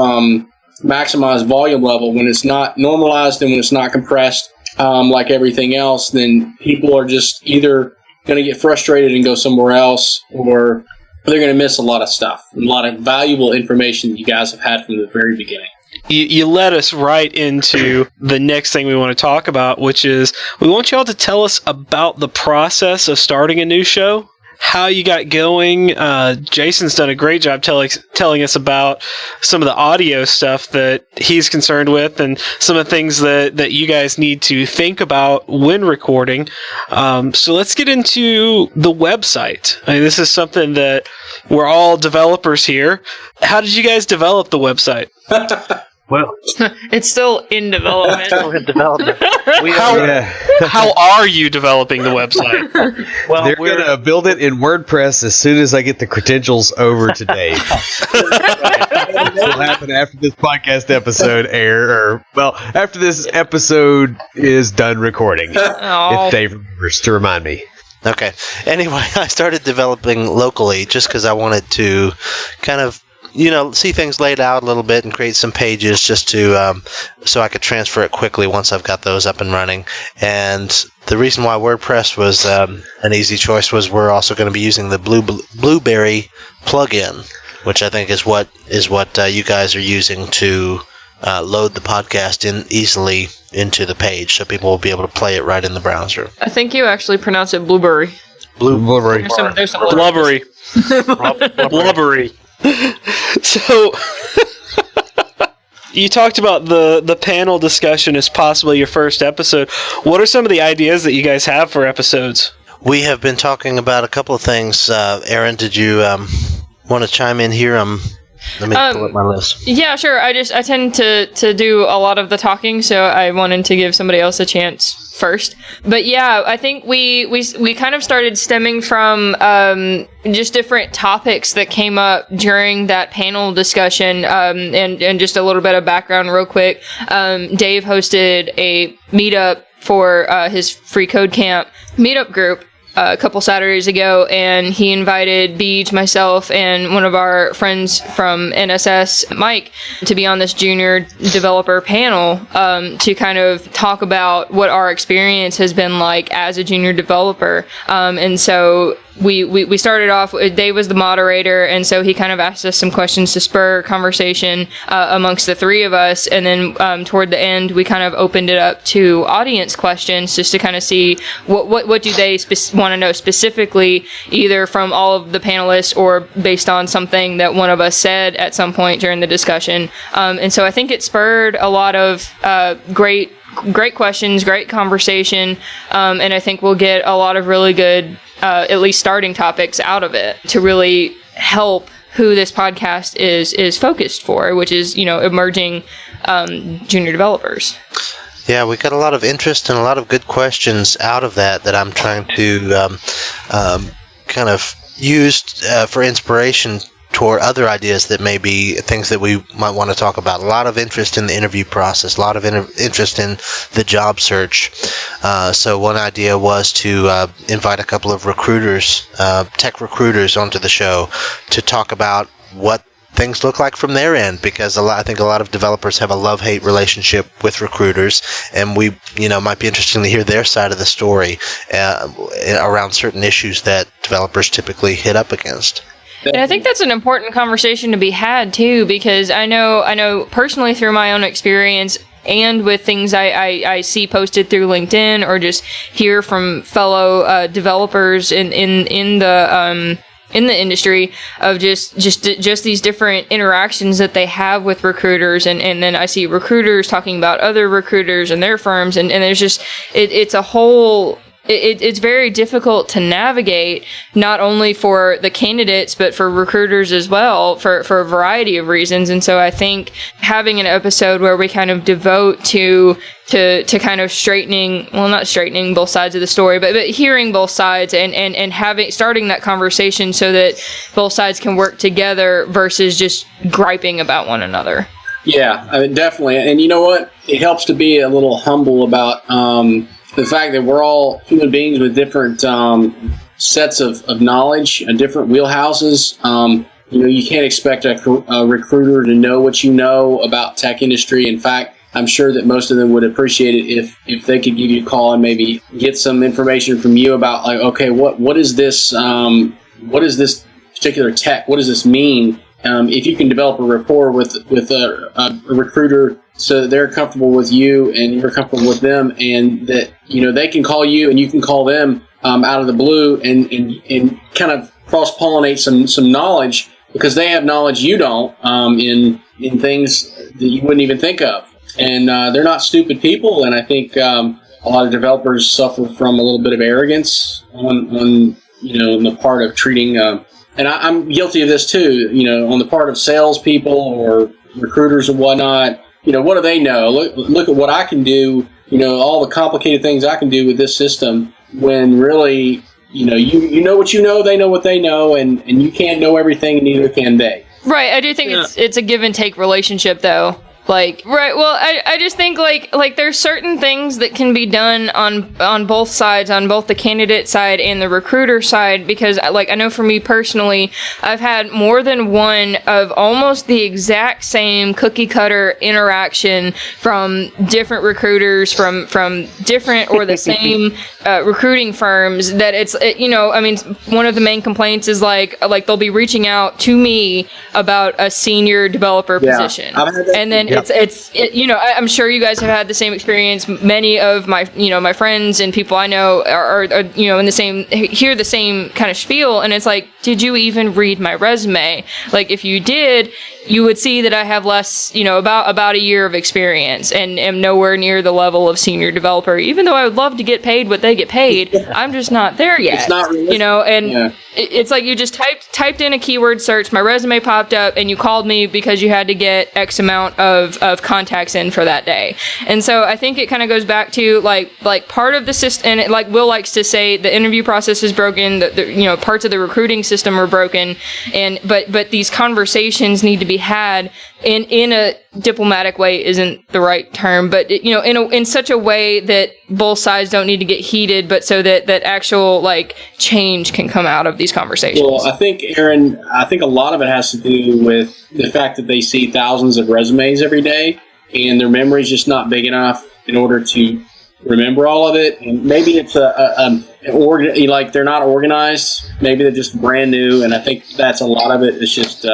maximized volume level, when it's not normalized and when it's not compressed like everything else, then people are just either going to get frustrated and go somewhere else, or they're going to miss a lot of stuff, a lot of valuable information that you guys have had from the very beginning. You led us right into the next thing we want to talk about, which is we want y'all to tell us about the process of starting a new show, how you got going. Jason's done a great job telling us about some of the audio stuff that he's concerned with and some of the things that you guys need to think about when recording. So let's get into the website. I mean, this is something that we're all developers here. How did you guys develop the website? Well, It's still in development. still in development. How are you developing the website? Well, They're going to build it in WordPress as soon as I get the credentials over to Dave. It'll happen after this podcast episode after this episode is done recording. Oh. If Dave remembers to remind me. Okay. Anyway, I started developing locally just because I wanted to kind of, see things laid out a little bit and create some pages just to so I could transfer it quickly once I've got those up and running. And the reason why WordPress was an easy choice was we're also going to be using the Blueberry plugin, which I think is what you guys are using to load the podcast in easily into the page, so people will be able to play it right in the browser. I think you actually pronounce it blueberry. Blueberry. There's some Blubbery. Blubbery. So, you talked about the panel discussion as possibly your first episode. What are some of the ideas that you guys have for episodes? We have been talking about a couple of things. Erin, did you want to chime in here? Let me pull up my list. Yeah, sure. I tend to do a lot of the talking, so I wanted to give somebody else a chance first. But yeah, I think we kind of started stemming from just different topics that came up during that panel discussion. And just a little bit of background real quick. Dave hosted a meetup for his free code camp meetup group a couple Saturdays ago, and he invited Beej, myself, and one of our friends from NSS, Mike, to be on this junior developer panel to kind of talk about what our experience has been like as a junior developer. And so we started off, Dave was the moderator, and so he kind of asked us some questions to spur conversation amongst the three of us, and then toward the end we kind of opened it up to audience questions just to kind of see what do they want to know specifically, either from all of the panelists or based on something that one of us said at some point during the discussion. And so I think it spurred a lot of great questions, great conversation, and I think we'll get a lot of really good at least starting topics out of it to really help who this podcast is focused for, which is, emerging junior developers. Yeah, we got a lot of interest and a lot of good questions out of that I'm trying to kind of use for inspiration toward other ideas that may be things that we might want to talk about. A lot of interest in the interview process, a lot of interest in the job search. So one idea was to invite a couple of recruiters, tech recruiters, onto the show to talk about what things look like from their end, because I think a lot of developers have a love-hate relationship with recruiters, and we might be interesting to hear their side of the story around certain issues that developers typically hit up against. And I think that's an important conversation to be had too, because I know personally through my own experience and with things I see posted through LinkedIn or just hear from fellow developers in the industry of just these different interactions that they have with recruiters, and then I see recruiters talking about other recruiters and their firms, and there's just it's a whole it's very difficult to navigate, not only for the candidates, but for recruiters as well, for a variety of reasons. And so I think having an episode where we kind of devote to kind of not straightening both sides of the story, but hearing both sides and starting that conversation so that both sides can work together versus just griping about one another. Yeah, I mean, definitely. And you know what? It helps to be a little humble about the fact that we're all human beings with different sets of knowledge and different wheelhouses. You can't expect a recruiter to know what you know about tech industry. In fact, I'm sure that most of them would appreciate it if they could give you a call and maybe get some information from you about, like, okay, what is this? What is this particular tech? What does this mean? If you can develop a rapport with a recruiter so that they're comfortable with you and you're comfortable with them, and that they can call you and you can call them out of the blue and kind of cross-pollinate some knowledge, because they have knowledge you don't in things that you wouldn't even think of. And they're not stupid people, and I think a lot of developers suffer from a little bit of arrogance on in the part of treating. And I'm guilty of this too, on the part of salespeople or recruiters and whatnot. What do they know? Look at what I can do, all the complicated things I can do with this system, when really, you know what you know, they know what they know, and you can't know everything, and neither can they. Right. I do think it's a give and take relationship, though. Right. Well, I just think like there's certain things that can be done on both sides, on both the candidate side and the recruiter side, because I know for me personally, I've had more than one of almost the exact same cookie cutter interaction from different recruiters from different or the same recruiting firms, that one of the main complaints is like they'll be reaching out to me about a senior developer position, and then I'm sure you guys have had the same experience. Many of my friends and people I know are in the same, hear the same kind of spiel, and it's like, did you even read my resume? Like, if you did, you would see that I have less, about a year of experience and am nowhere near the level of senior developer. Even though I would love to get paid what they get paid, I'm just not there yet. It's not realistic. It's like you just typed in a keyword search, my resume popped up, and you called me because you had to get X amount of contacts in for that day. And so I think it kind of goes back to like part of the system, and like Will likes to say, the interview process is broken, the parts of the recruiting system are broken, but these conversations need to be had in a diplomatic way isn't the right term, but in such a way that both sides don't need to get heated, but so that actual change can come out of these conversations. Well, I think, Erin, a lot of it has to do with the fact that they see thousands of resumes every day, and their memory's just not big enough in order to remember all of it. And maybe it's they're not organized. Maybe they're just brand new, and I think that's a lot of it. It's just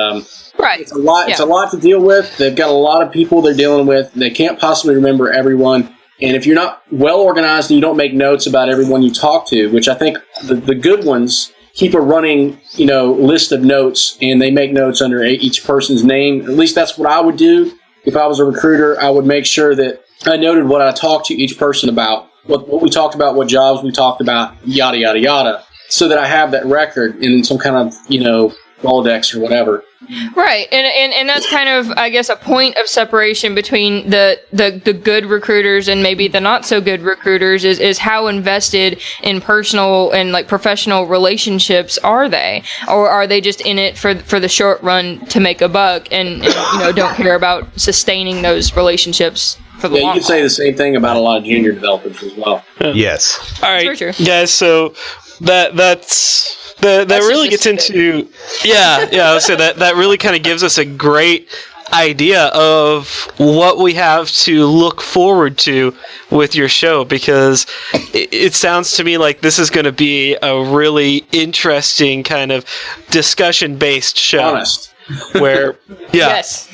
right. It's a lot. Yeah. It's a lot to deal with. They've got a lot of people they're dealing with. They can't possibly remember everyone. And if you're not well organized and you don't make notes about everyone you talk to, which I think the good ones keep a running, list of notes, and they make notes under each person's name. At least that's what I would do if I was a recruiter. I would make sure that I noted what I talked to each person about, what we talked about, what jobs we talked about, yada, yada, yada, so that I have that record in some kind of, Rolodex or whatever. Right, and that's kind of, I guess, a point of separation between the good recruiters and maybe the not so good recruiters is how invested in personal and professional relationships are they, or are they just in it for the short run to make a buck and don't care about sustaining those relationships for the long haul. You could say the same thing about a lot of junior developers as well. Yes. All right, That's very true. guys. So that really gets into I would say that really kind of gives us a great idea of what we have to look forward to with your show, because it sounds to me like this is going to be a really interesting kind of discussion-based show. Honest. Where Yes.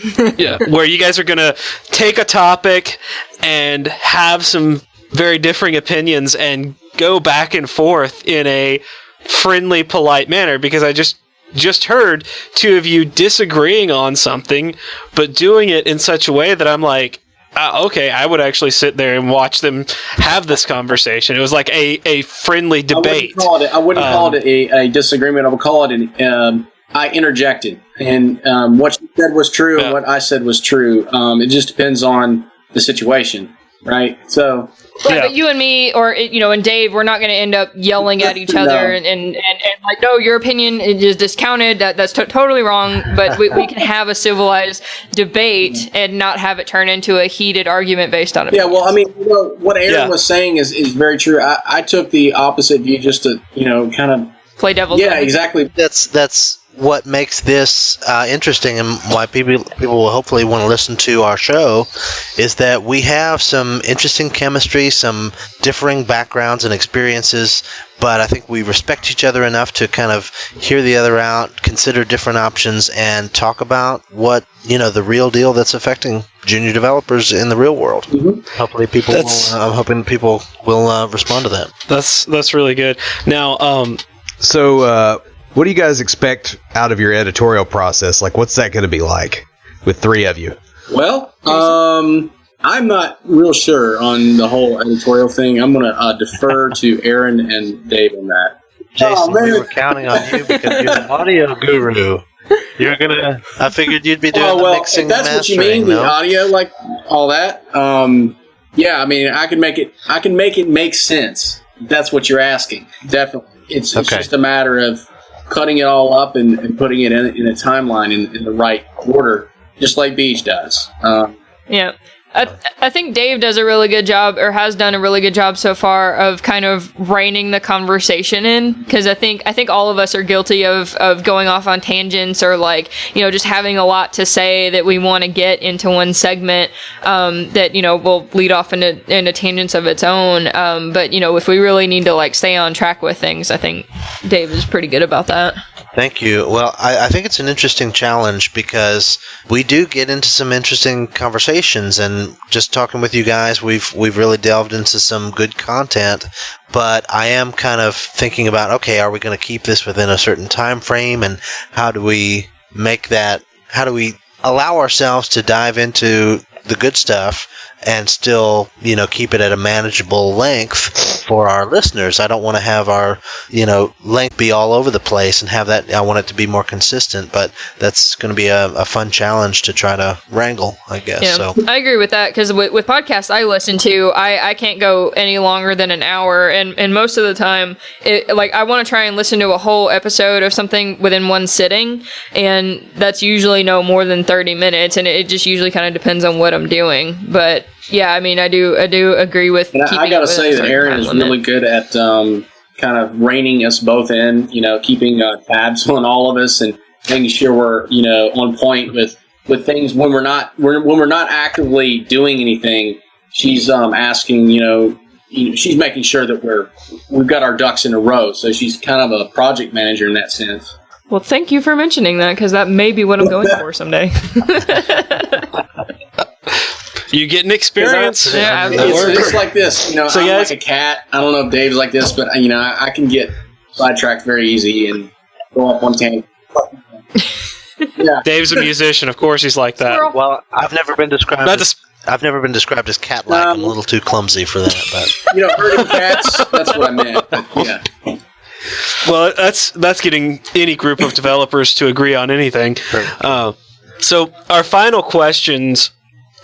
where you guys are going to take a topic and have some very differing opinions and go back and forth in a friendly, polite manner, because I just heard two of you disagreeing on something, but doing it in such a way that I'm like, Okay, I would actually sit there and watch them have this conversation. It was like a friendly debate. I wouldn't call it a disagreement. I would call it I interjected, and what you said was true, and what I said was true. It just depends on the situation, right? So, but you and me, or and Dave, we're not going to end up yelling at each other and like, no, your opinion is discounted. That's totally wrong. But we can have a civilized debate and not have it turn into a heated argument based on opinions. Yeah, well, I mean, what Erin was saying is very true. I took the opposite view, just to kind of play devil's advocate. Yeah, exactly. That's what makes this interesting, and why people will hopefully want to listen to our show, is that we have some interesting chemistry, some differing backgrounds and experiences, but I think we respect each other enough to kind of hear the other out, consider different options, and talk about what the real deal that's affecting junior developers in the real world. Mm-hmm. Hopefully, I'm hoping people will respond to that. That's really good. Now, So, what do you guys expect out of your editorial process? Like, what's that going to be like with three of you? Well, I'm not real sure on the whole editorial thing. I'm going to defer to Erin and Dave on that. Jason, we were counting on you because you're an audio guru. I figured you'd be doing the mixing. If that's what you mean, the audio, like all that. Yeah, I mean, I can make it make sense. That's what you're asking. Definitely. It's just a matter of cutting it all up and putting it in a timeline in the right order, just like Beach does. Yeah. I think Dave does a really good job, or has done a really good job so far, of kind of reining the conversation in, because I think all of us are guilty of going off on tangents, or like, just having a lot to say that we want to get into one segment that will lead off into tangents of its own. But if we really need to like stay on track with things, I think Dave is pretty good about that. Thank you. Well, I think it's an interesting challenge, because we do get into some interesting conversations, and just talking with you guys, we've really delved into some good content. But I am kind of thinking about, okay, are we going to keep this within a certain time frame, and how do we allow ourselves to dive into the good stuff and still, keep it at a manageable length for our listeners? I don't want to have our, length be all over the place and have that. I want it to be more consistent, but that's going to be a fun challenge to try to wrangle, I guess. Yeah, so I agree with that, because with podcasts I listen to, I can't go any longer than an hour, and most of the time, I want to try and listen to a whole episode of something within one sitting, and that's usually no more than 30 minutes, and it just usually kind of depends on what I'm doing. But yeah, I mean, I do agree with. And I got to say that Erin is really good at kind of reining us both in. Keeping tabs on all of us and making sure we're on point with things when we're not actively doing anything. She's asking, she's making sure that we've got our ducks in a row. So she's kind of a project manager in that sense. Well, thank you for mentioning that, because that may be what I'm going for someday. you get an experience. Yeah, it's like this. I'm like a cat. I don't know if Dave's like this, but I can get sidetracked very easy and go off one tangent. Yeah. Dave's a musician, of course he's like that. Well, I've never been described as cat-like. I'm a little too clumsy for that, but herding cats. That's what I meant. But, yeah. Well, that's getting any group of developers to agree on anything. So our final questions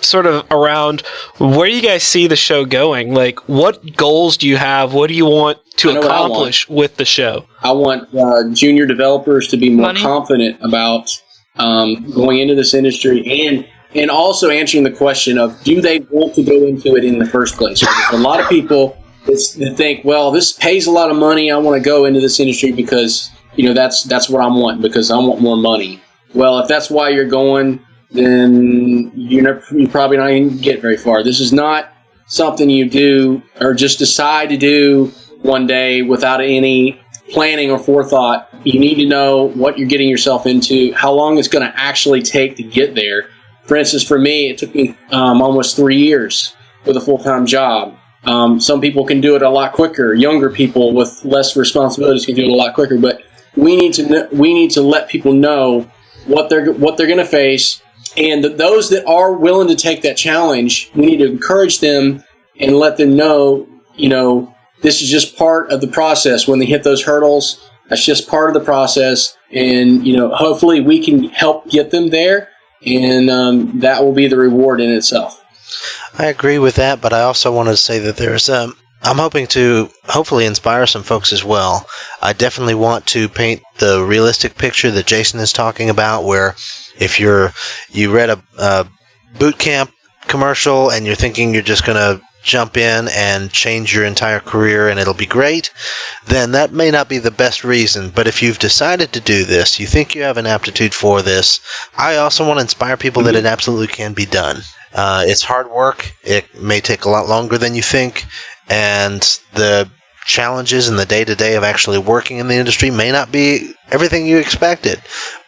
sort of around where you guys see the show going. Like, what goals do you have? What do you want to accomplish with the show? I want junior developers to be more confident about going into this industry, and also answering the question of, do they want to go into it in the first place? There's a lot of people that think, well, this pays a lot of money, I want to go into this industry because that's what I want, because I want more money. Well, if that's why you're going, then you're probably not even get very far. This is not something you do or just decide to do one day without any planning or forethought. You need to know what you're getting yourself into, how long it's going to actually take to get there. For instance, for me, it took me almost 3 years with a full-time job. Some people can do it a lot quicker. Younger people with less responsibilities can do it a lot quicker. But we need to let people know what they're going to face, And those that are willing to take that challenge, we need to encourage them and let them know, this is just part of the process. When they hit those hurdles, that's just part of the process. And, hopefully we can help get them there. And that will be the reward in itself. I agree with that, but I also wanted to say that there's I'm hoping to hopefully inspire some folks as well. I definitely want to paint the realistic picture that Jason is talking about, where if you read a boot camp commercial and you're thinking you're just going to jump in and change your entire career and it'll be great, then that may not be the best reason. But if you've decided to do this, you think you have an aptitude for this, I also want to inspire people that it absolutely can be done. It's hard work. It may take a lot longer than you think, and the challenges in the day-to-day of actually working in the industry may not be everything you expected,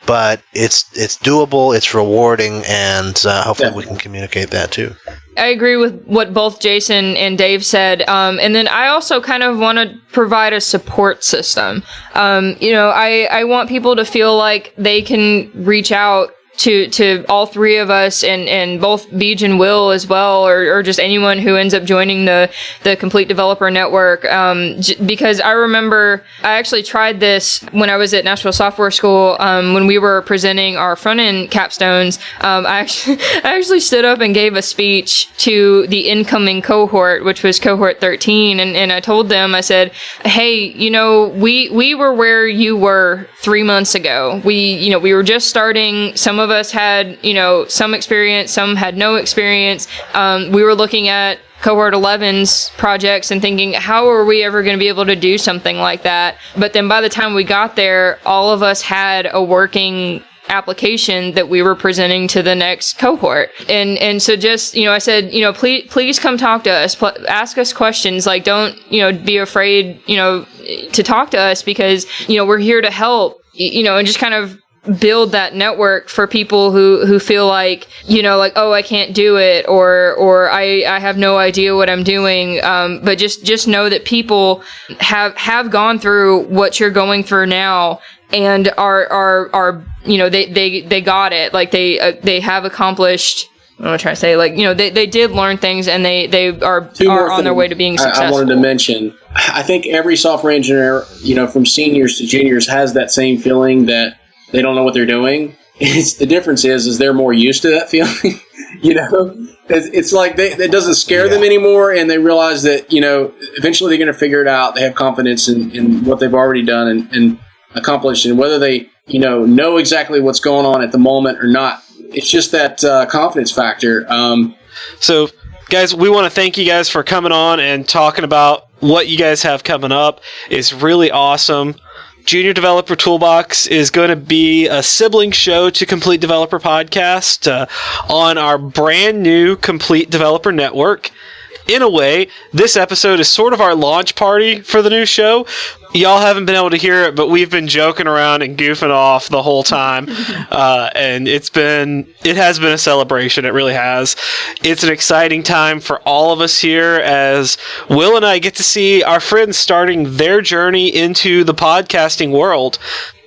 but it's doable, it's rewarding, and hopefully we can communicate that too. I agree with what both Jason and Dave said. And then I also kind of want to provide a support system. I want people to feel like they can reach out to all three of us, and both Beej and Will as well, or just anyone who ends up joining the Complete Developer Network. Because I remember I actually tried this when I was at Nashville Software School, when we were presenting our front-end capstones. I actually stood up and gave a speech to the incoming cohort, which was cohort 13, and I told them, I said, hey, we were where you were 3 months ago. We were just starting. Some of us had, some experience, some had no experience. We were looking at cohort 11's projects and thinking, how are we ever going to be able to do something like that? But then by the time we got there, all of us had a working application that we were presenting to the next cohort. And so just, I said, please come talk to us, ask us questions. Like, don't, be afraid, to talk to us, because, we're here to help, and just kind of build that network for people who feel like, oh, I can't do it, or I have no idea what I'm doing. But just know that people have gone through what you're going through now, and are they got it. Like they have accomplished. What am I trying to say? Like, they did learn things, and they are on their way to being successful. I wanted to mention, I think every software engineer, from seniors to juniors, has that same feeling that they don't know what they're doing. The difference is they're more used to that feeling. It's like it doesn't scare them anymore, and they realize that eventually they're going to figure it out. They have confidence in what they've already done and accomplished, and whether they know exactly what's going on at the moment or not. It's just that confidence factor. So, guys, we want to thank you guys for coming on and talking about what you guys have coming up. It's really awesome. Junior Developer Toolbox is going to be a sibling show to Complete Developer Podcast on our brand new Complete Developer Network. In a way, this episode is sort of our launch party for the new show. Y'all haven't been able to hear it, but we've been joking around and goofing off the whole time. And it has been a celebration. It really has. It's an exciting time for all of us here, as Will and I get to see our friends starting their journey into the podcasting world.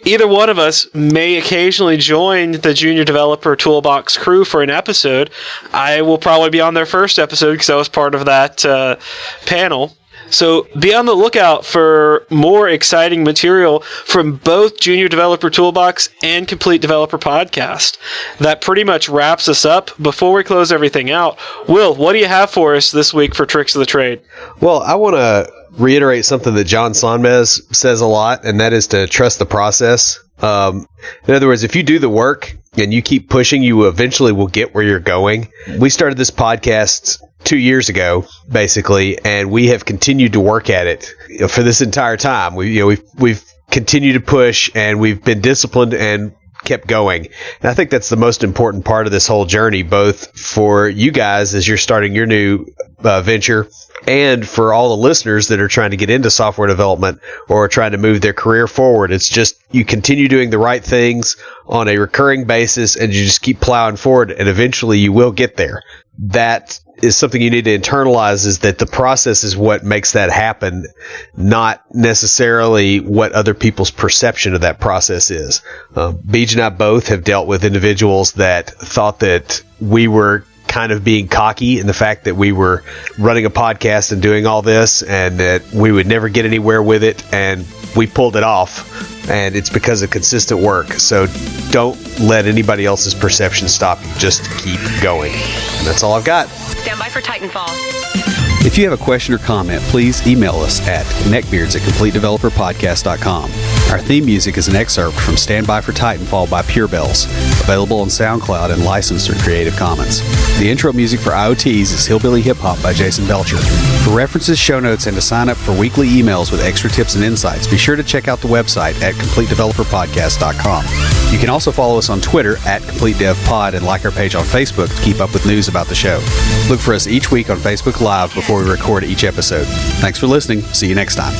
Either one of us may occasionally join the Junior Developer Toolbox crew for an episode. I will probably be on their first episode because I was part of that panel. So be on the lookout for more exciting material from both Junior Developer Toolbox and Complete Developer Podcast. That pretty much wraps us up. Before we close everything out, Will, what do you have for us this week for Tricks of the Trade? Well, I want to reiterate something that John Sonmez says a lot, and that is to trust the process. In other words, if you do the work and you keep pushing, you eventually will get where you're going. We started this podcast 2 years ago, basically, and we have continued to work at it for this entire time. We've continued to push, and we've been disciplined and kept going. And I think that's the most important part of this whole journey, both for you guys as you're starting your new venture, and for all the listeners that are trying to get into software development or trying to move their career forward. It's just you continue doing the right things on a recurring basis, and you just keep plowing forward, and eventually you will get there. That is something you need to internalize, is that the process is what makes that happen, not necessarily what other people's perception of that process is. Beej and I both have dealt with individuals that thought that we were kind of being cocky in the fact that we were running a podcast and doing all this, and that we would never get anywhere with it, and we pulled it off, and it's because of consistent work. So don't let anybody else's perception stop you. Just keep going. And that's all I've got. Stand by for Titanfall. If you have a question or comment, please email us at neckbeards@CompleteDeveloperPodcast.com. Our theme music is an excerpt from Stand By for Titanfall by Pure Bells, available on SoundCloud and licensed through Creative Commons. The intro music for IoTs is Hillbilly Hip Hop by Jason Belcher. For references, show notes, and to sign up for weekly emails with extra tips and insights, be sure to check out the website at CompleteDeveloperPodcast.com. You can also follow us on Twitter at CompleteDevPod and like our page on Facebook to keep up with news about the show. Look for us each week on Facebook Live before we record each episode. Thanks for listening. See you next time.